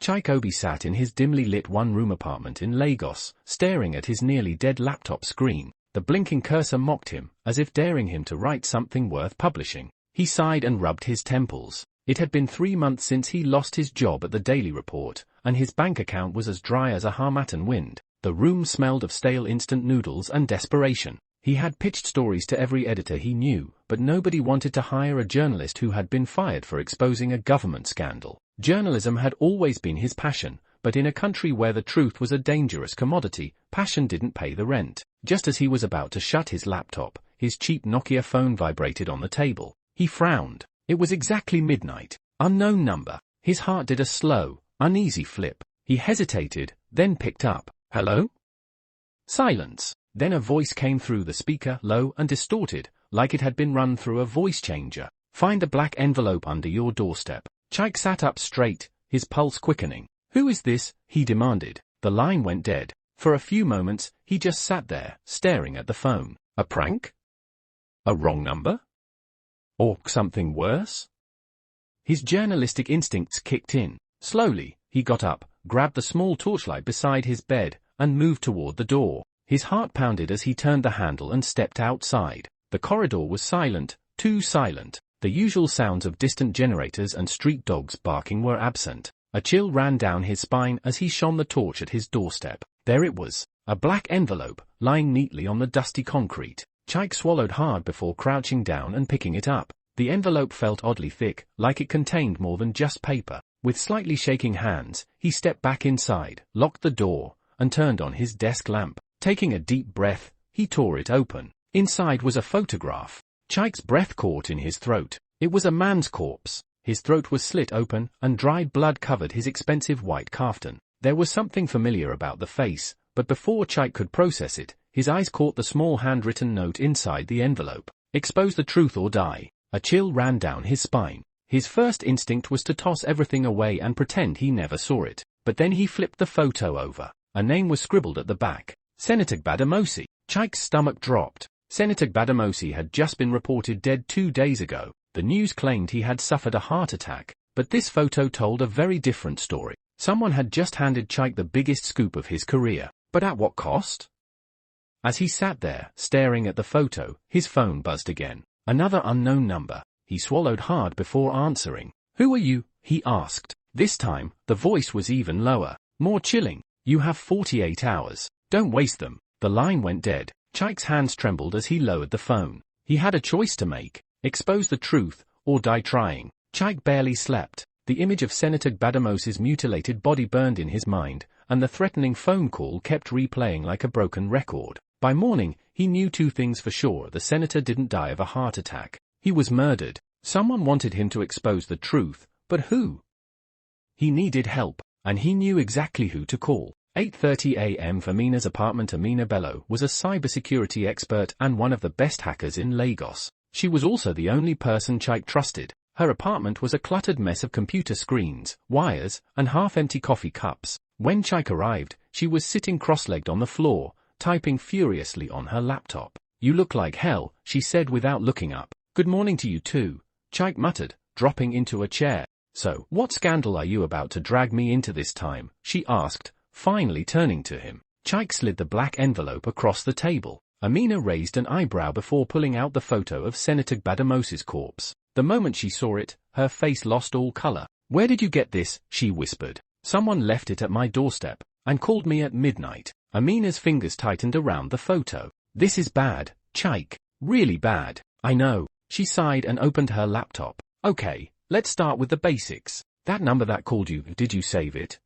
Chike sat in his dimly lit one-room apartment in Lagos, staring at his nearly dead laptop screen. The blinking cursor mocked him, as if daring him to write something worth publishing. He sighed and rubbed his temples. It had been 3 months since he lost his job at the Daily Report, and his bank account was as dry as a Harmattan wind. The room smelled of stale instant noodles and desperation. He had pitched stories to every editor he knew, but nobody wanted to hire a journalist who had been fired for exposing a government scandal. Journalism had always been his passion, but in a country where the truth was a dangerous commodity, passion didn't pay the rent. Just as he was about to shut his laptop, his cheap Nokia phone vibrated on the table. He frowned. It was exactly midnight. Unknown number. His heart did a slow, uneasy flip. He hesitated, then picked up. Hello? Silence. Then a voice came through the speaker, low and distorted, like it had been run through a voice changer. Find the black envelope under your doorstep. Chike sat up straight, his pulse quickening. Who is this? He demanded. The line went dead. For a few moments, he just sat there, staring at the phone. A prank? A wrong number? Or something worse? His journalistic instincts kicked in. Slowly, he got up, grabbed the small torchlight beside his bed, and moved toward the door. His heart pounded as he turned the handle and stepped outside. The corridor was silent, too silent. The usual sounds of distant generators and street dogs barking were absent. A chill ran down his spine as he shone the torch at his doorstep. There it was, a black envelope, lying neatly on the dusty concrete. Chike swallowed hard before crouching down and picking it up. The envelope felt oddly thick, like it contained more than just paper. With slightly shaking hands, he stepped back inside, locked the door, and turned on his desk lamp. Taking a deep breath, he tore it open. Inside was a photograph. Chike's breath caught in his throat. It was a man's corpse. His throat was slit open, and dried blood covered his expensive white kaftan. There was something familiar about the face, but before Chike could process it, his eyes caught the small handwritten note inside the envelope. Expose the truth or die. A chill ran down his spine. His first instinct was to toss everything away and pretend he never saw it. But then he flipped the photo over. A name was scribbled at the back. Senator Gbadamosi. Chike's stomach dropped. Senator Gbadamosi had just been reported dead 2 days ago. The news claimed he had suffered a heart attack, but this photo told a very different story. Someone had just handed Chike the biggest scoop of his career. But at what cost? As he sat there, staring at the photo, his phone buzzed again. Another unknown number. He swallowed hard before answering. Who are you? He asked. This time, the voice was even lower, more chilling. You have 48 hours. Don't waste them. The line went dead. Chike's hands trembled as he lowered the phone. He had a choice to make. Expose the truth, or die trying. Chike barely slept. The image of Senator Gbadamosi's mutilated body burned in his mind, and the threatening phone call kept replaying like a broken record. By morning, he knew 2 things for sure. The senator didn't die of a heart attack. He was murdered. Someone wanted him to expose the truth, but who? He needed help, and he knew exactly who to call. 8:30 a.m. for Mina's apartment. Amina Bello was a cybersecurity expert and one of the best hackers in Lagos. She was also the only person Chike trusted. Her apartment was a cluttered mess of computer screens, wires, and half-empty coffee cups. When Chike arrived, she was sitting cross-legged on the floor, typing furiously on her laptop. You look like hell, she said without looking up. Good morning to you too, Chike muttered, dropping into a chair. So, what scandal are you about to drag me into this time? She asked, finally turning to him. Chike slid the black envelope across the table. Amina raised an eyebrow before pulling out the photo of Senator Gbadamosi's corpse. The moment she saw it, her face lost all color. Where did you get this? She whispered. Someone left it at my doorstep, and called me at midnight. Amina's fingers tightened around the photo. This is bad, Chike. Really bad. I know. She sighed and opened her laptop. Okay, let's start with the basics. That number that called you, did you save it?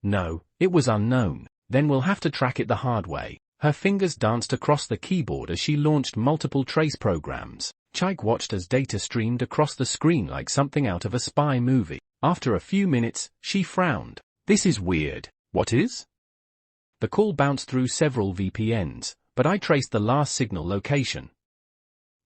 No, it was unknown. Then we'll have to track it the hard way. Her fingers danced across the keyboard as she launched multiple trace programs. Chike watched as data streamed across the screen like something out of a spy movie. After a few minutes, she frowned. This is weird. What is? The call bounced through several VPNs, but I traced the last signal location.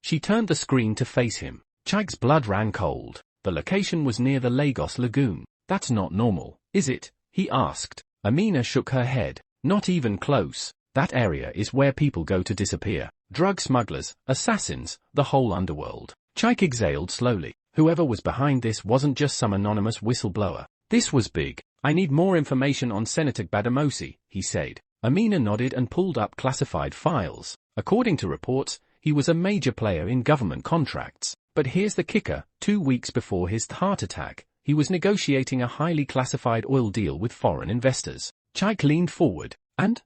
She turned the screen to face him. Chike's blood ran cold. The location was near the Lagos Lagoon. That's not normal, is it? He asked. Amina shook her head. Not even close. That area is where people go to disappear. Drug smugglers, assassins, the whole underworld. Chike exhaled slowly. Whoever was behind this wasn't just some anonymous whistleblower. This was big. I need more information on Senator Bademosi, he said. Amina nodded and pulled up classified files. According to reports, he was a major player in government contracts. But here's the kicker, 2 weeks before his heart attack, he was negotiating a highly classified oil deal with foreign investors. Chaik leaned forward, and?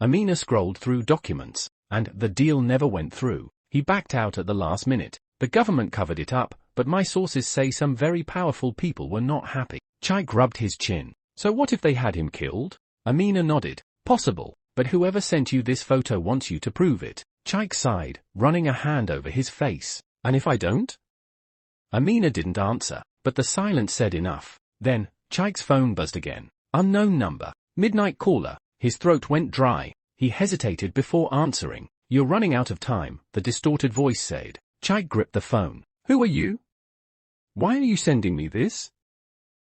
Amina scrolled through documents, and the deal never went through. He backed out at the last minute. The government covered it up, but my sources say some very powerful people were not happy. Chaik rubbed his chin. So what if they had him killed? Amina nodded. Possible, but whoever sent you this photo wants you to prove it. Chaik sighed, running a hand over his face. And if I don't? Amina didn't answer, but the silence said enough. Then, Chaik's phone buzzed again. Unknown number. Midnight caller. His throat went dry. He hesitated before answering. You're running out of time, the distorted voice said. Chaik gripped the phone. Who are you? Why are you sending me this?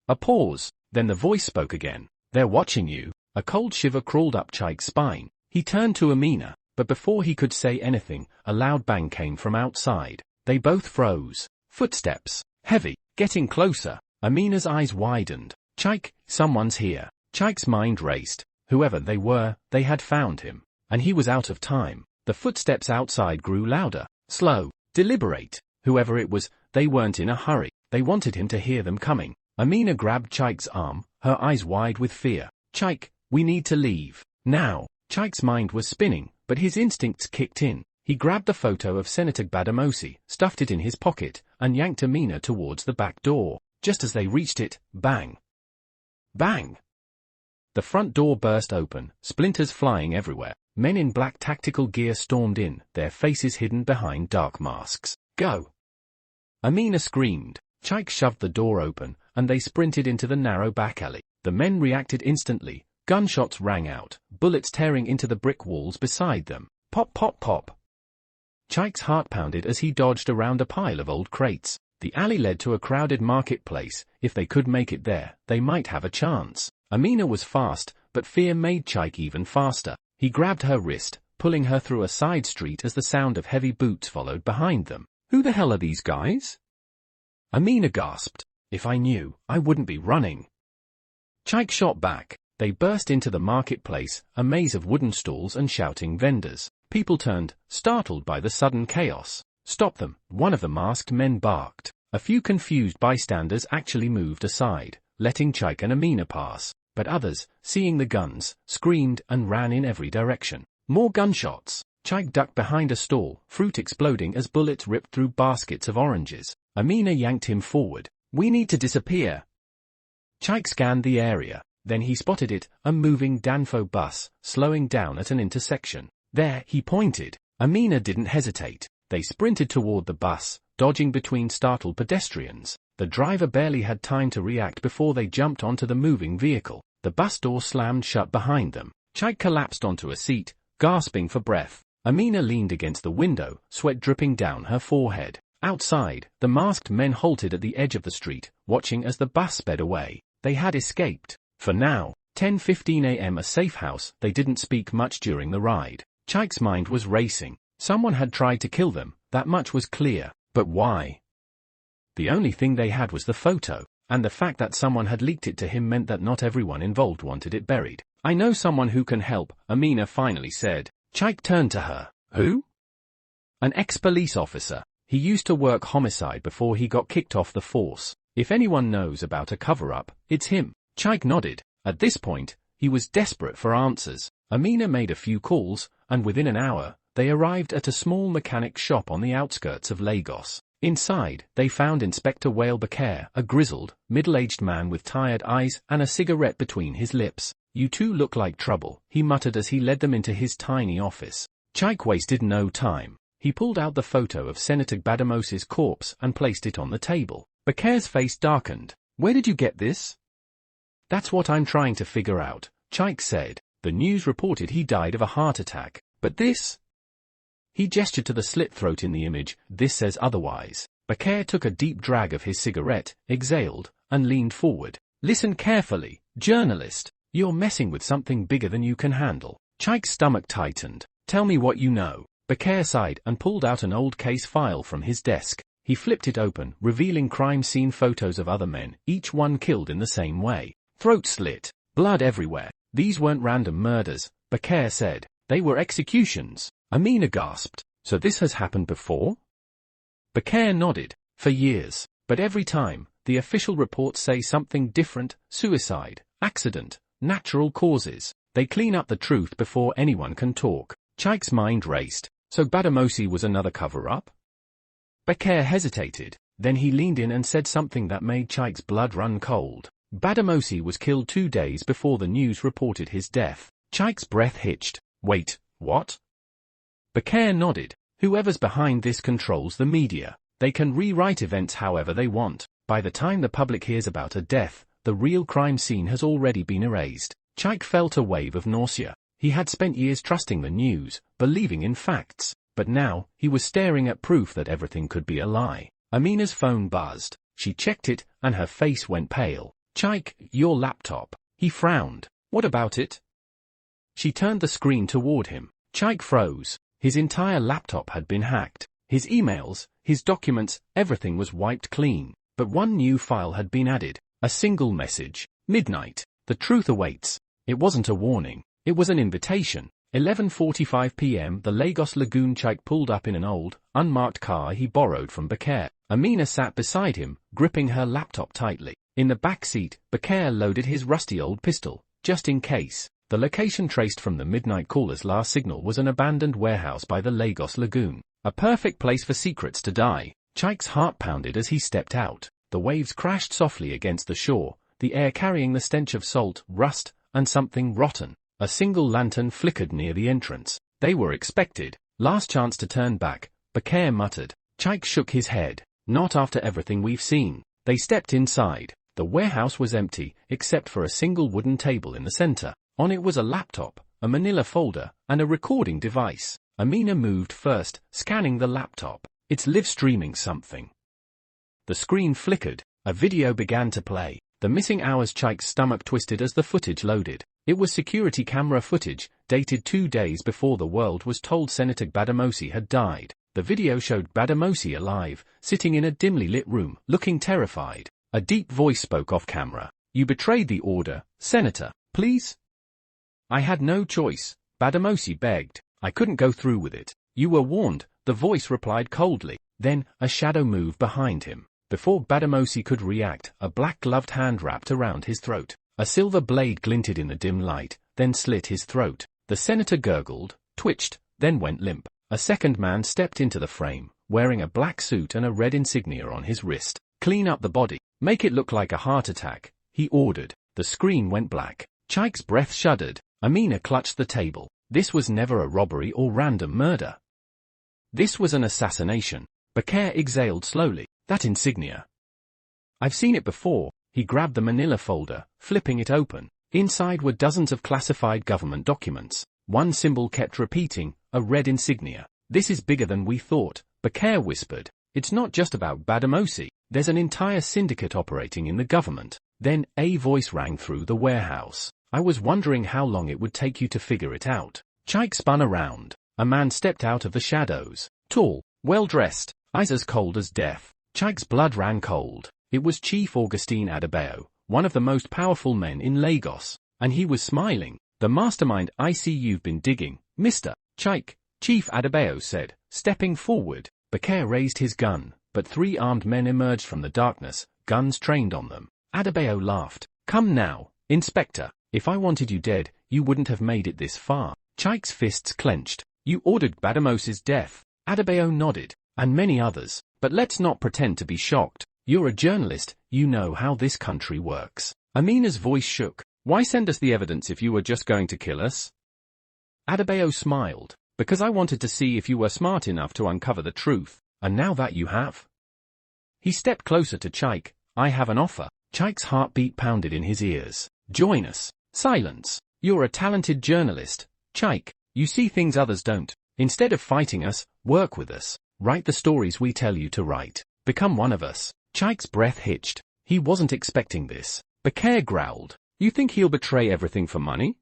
A pause, then the voice spoke again. They're watching you. A cold shiver crawled up Chaik's spine. He turned to Amina, but before he could say anything, a loud bang came from outside. They both froze. Footsteps. Heavy. Getting closer. Amina's eyes widened. Chaik, someone's here. Chaik's mind raced. Whoever they were, they had found him. And he was out of time. The footsteps outside grew louder. Slow. Deliberate. Whoever it was, they weren't in a hurry. They wanted him to hear them coming. Amina grabbed Chaik's arm, her eyes wide with fear. Chaik, we need to leave. Now. Chaik's mind was spinning, but his instincts kicked in. He grabbed the photo of Senator Bademosi, stuffed it in his pocket, and yanked Amina towards the back door. Just as they reached it, bang. Bang. The front door burst open, splinters flying everywhere. Men in black tactical gear stormed in, their faces hidden behind dark masks. Go! Amina screamed. Chaik shoved the door open, and they sprinted into the narrow back alley. The men reacted instantly. Gunshots rang out, bullets tearing into the brick walls beside them. Pop, pop, pop. Chaik's heart pounded as he dodged around a pile of old crates. The alley led to a crowded marketplace. If they could make it there, they might have a chance. Amina was fast, but fear made Chaik even faster. He grabbed her wrist, pulling her through a side street as the sound of heavy boots followed behind them. Who the hell are these guys? Amina gasped. If I knew, I wouldn't be running. Chaik shot back. They burst into the marketplace, a maze of wooden stalls and shouting vendors. People turned, startled by the sudden chaos. Stop them, one of the masked men barked. A few confused bystanders actually moved aside, letting Chaik and Amina pass. But others, seeing the guns, screamed and ran in every direction. More gunshots. Chaik ducked behind a stall, fruit exploding as bullets ripped through baskets of oranges. Amina yanked him forward. We need to disappear. Chaik scanned the area. Then he spotted it, a moving Danfo bus, slowing down at an intersection. There, he pointed. Amina didn't hesitate. They sprinted toward the bus, dodging between startled pedestrians. The driver barely had time to react before they jumped onto the moving vehicle. The bus door slammed shut behind them. Chaik collapsed onto a seat, gasping for breath. Amina leaned against the window, sweat dripping down her forehead. Outside, the masked men halted at the edge of the street, watching as the bus sped away. They had escaped. For now, 10:15 a.m. a safe house. They didn't speak much during the ride. Chaik's mind was racing. Someone had tried to kill them, that much was clear. But why? The only thing they had was the photo, and the fact that someone had leaked it to him meant that not everyone involved wanted it buried. I know someone who can help, Amina finally said. Chaik turned to her. Who? An ex-police officer. He used to work homicide before he got kicked off the force. If anyone knows about a cover-up, it's him. Chaik nodded. At this point, he was desperate for answers. Amina made a few calls, and within an hour, they arrived at a small mechanic shop on the outskirts of Lagos. Inside, they found Inspector Wale Bakare, a grizzled, middle-aged man with tired eyes and a cigarette between his lips. You two look like trouble, he muttered as he led them into his tiny office. Chaik wasted no time. He pulled out the photo of Senator Bademosi's corpse and placed it on the table. Bakare's face darkened. Where did you get this? That's what I'm trying to figure out, Chaik said. The news reported he died of a heart attack. But this? He gestured to the slit throat in the image. This says otherwise. Bakare took a deep drag of his cigarette, exhaled, and leaned forward. Listen carefully, journalist. You're messing with something bigger than you can handle. Chaik's stomach tightened. Tell me what you know. Bakare sighed and pulled out an old case file from his desk. He flipped it open, revealing crime scene photos of other men, each one killed in the same way. throat slit, blood everywhere. These weren't random murders, Bakir said. They were executions. Amina gasped. So this has happened before? Bakir nodded. For years. But every time, the official reports say something different: suicide, accident, natural causes. They clean up the truth before anyone can talk. Chaik's mind raced. So Bademosi was another cover-up? Bakir hesitated. Then he leaned in and said something that made Chaik's blood run cold. Bademosi was killed 2 days before the news reported his death. Chaik's breath hitched. Wait, what? Bakir nodded. Whoever's behind this controls the media. They can rewrite events however they want. By the time the public hears about a death, the real crime scene has already been erased. Chaik felt a wave of nausea. He had spent years trusting the news, believing in facts, but now, he was staring at proof that everything could be a lie. Amina's phone buzzed. She checked it, and her face went pale. Chaik, your laptop. He frowned. What about it? She turned the screen toward him. Chaik froze. His entire laptop had been hacked. His emails, his documents, everything was wiped clean. But one new file had been added. A single message. Midnight. The truth awaits. It wasn't a warning. It was an invitation. 11:45 p.m. The Lagos Lagoon. Chaik pulled up in an old, unmarked car he borrowed from Bakir. Amina sat beside him, gripping her laptop tightly. In the back seat, Bakir loaded his rusty old pistol, just in case. The location traced from the midnight caller's last signal was an abandoned warehouse by the Lagos Lagoon. A perfect place for secrets to die. Chaik's heart pounded as he stepped out. The waves crashed softly against the shore, the air carrying the stench of salt, rust, and something rotten. A single lantern flickered near the entrance. They were expected. Last chance to turn back, Bakir muttered. Chaik shook his head. Not after everything we've seen. They stepped inside. The warehouse was empty, except for a single wooden table in the center. On it was a laptop, a manila folder, and a recording device. Amina moved first, scanning the laptop. It's live streaming something. The screen flickered. A video began to play. The missing hours. Chaik's stomach twisted as the footage loaded. It was security camera footage, dated 2 days before the world was told Senator Bademosi had died. The video showed Bademosi alive, sitting in a dimly lit room, looking terrified. A deep voice spoke off camera. You betrayed the order, Senator. Please? I had no choice, Bademosi begged. I couldn't go through with it. You were warned, the voice replied coldly. Then, a shadow moved behind him. Before Bademosi could react, a black-gloved hand wrapped around his throat. A silver blade glinted in the dim light, then slit his throat. The senator gurgled, twitched, then went limp. A second man stepped into the frame, wearing a black suit and a red insignia on his wrist. Clean up the body. Make it look like a heart attack, he ordered. The screen went black. Chaik's breath shuddered. Amina clutched the table. This was never a robbery or random murder. This was an assassination. Bakir exhaled slowly. That insignia. I've seen it before. He grabbed the manila folder, flipping it open. Inside were dozens of classified government documents. One symbol kept repeating, a red insignia. This is bigger than we thought, Bakir whispered. It's not just about Bademosi. There's an entire syndicate operating in the government. Then, a voice rang through the warehouse. I was wondering how long it would take you to figure it out. Chaik spun around. A man stepped out of the shadows. Tall, well-dressed, eyes as cold as death. Chaik's blood ran cold. It was Chief Augustine Adebayo, one of the most powerful men in Lagos. And he was smiling. The mastermind. I see you've been digging, Mr. Chaik, Chief Adebayo said, stepping forward. Bakir raised his gun, but 3 armed men emerged from the darkness, guns trained on them. Adebayo laughed. Come now, Inspector. If I wanted you dead, you wouldn't have made it this far. Chaik's fists clenched. You ordered Bademosi's death. Adebayo nodded. And many others. But let's not pretend to be shocked. You're a journalist, you know how this country works. Amina's voice shook. Why send us the evidence if you were just going to kill us? Adebayo smiled. Because I wanted to see if you were smart enough to uncover the truth. And now that you have. He stepped closer to Chaik. I have an offer. Chaik's heartbeat pounded in his ears. Join us. Silence. You're a talented journalist, Chaik. You see things others don't. Instead of fighting us, work with us. Write the stories we tell you to write. Become one of us. Chaik's breath hitched. He wasn't expecting this. Bakir growled. You think he'll betray everything for money?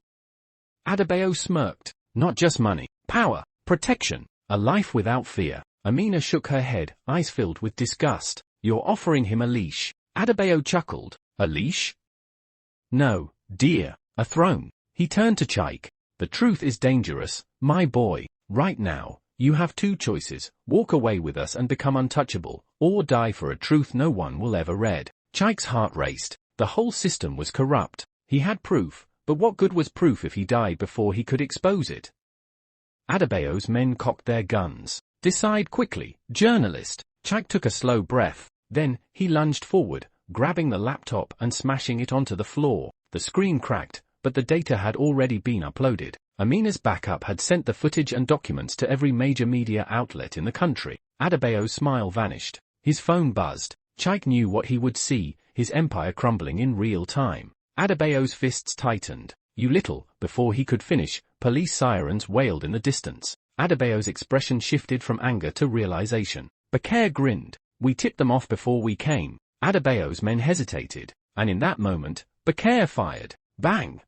Adebayo smirked. Not just money. Power. Protection. A life without fear. Amina shook her head, eyes filled with disgust. You're offering him a leash. Adebayo chuckled. A leash? No, dear, a throne. He turned to Chike. The truth is dangerous, my boy. Right now, you have two choices: walk away with us and become untouchable, or die for a truth no one will ever read. Chike's heart raced. The whole system was corrupt. He had proof, but what good was proof if he died before he could expose it? Adebayo's men cocked their guns. Decide quickly, journalist. Chike took a slow breath. Then, he lunged forward, grabbing the laptop and smashing it onto the floor. The screen cracked, but the data had already been uploaded. Amina's backup had sent the footage and documents to every major media outlet in the country. Adebayo's smile vanished. His phone buzzed. Chike knew what he would see, his empire crumbling in real time. Adebayo's fists tightened. You little. Before he could finish, police sirens wailed in the distance. Adebayo's expression shifted from anger to realization. Bakr grinned. We tipped them off before we came. Adebayo's men hesitated, and in that moment, Bakr fired. Bang!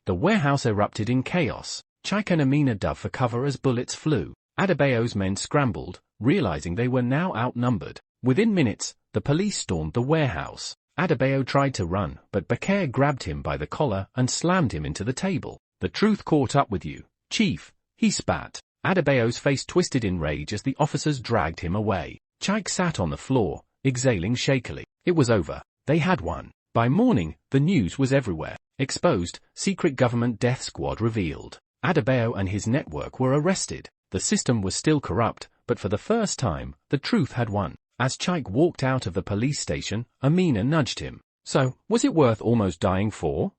The warehouse erupted in chaos. Chike and Amina dove for cover as bullets flew. Adebayo's men scrambled, realizing they were now outnumbered. Within minutes, the police stormed the warehouse. Adebayo tried to run, but Bakr grabbed him by the collar and slammed him into the table. The truth caught up with you, Chief, he spat. Adebayo's face twisted in rage as the officers dragged him away. Chike sat on the floor, exhaling shakily. It was over. They had won. By morning, the news was everywhere. Exposed, secret government death squad revealed. Adebayo and his network were arrested. The system was still corrupt, but for the first time, the truth had won. As Chike walked out of the police station, Amina nudged him. So, was it worth almost dying for?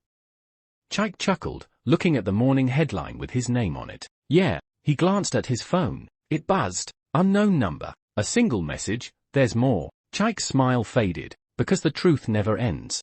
Chike chuckled, looking at the morning headline with his name on it. Yeah. He glanced at his phone. It buzzed. Unknown number. A single message. There's more. Chike's smile faded. Because the truth never ends.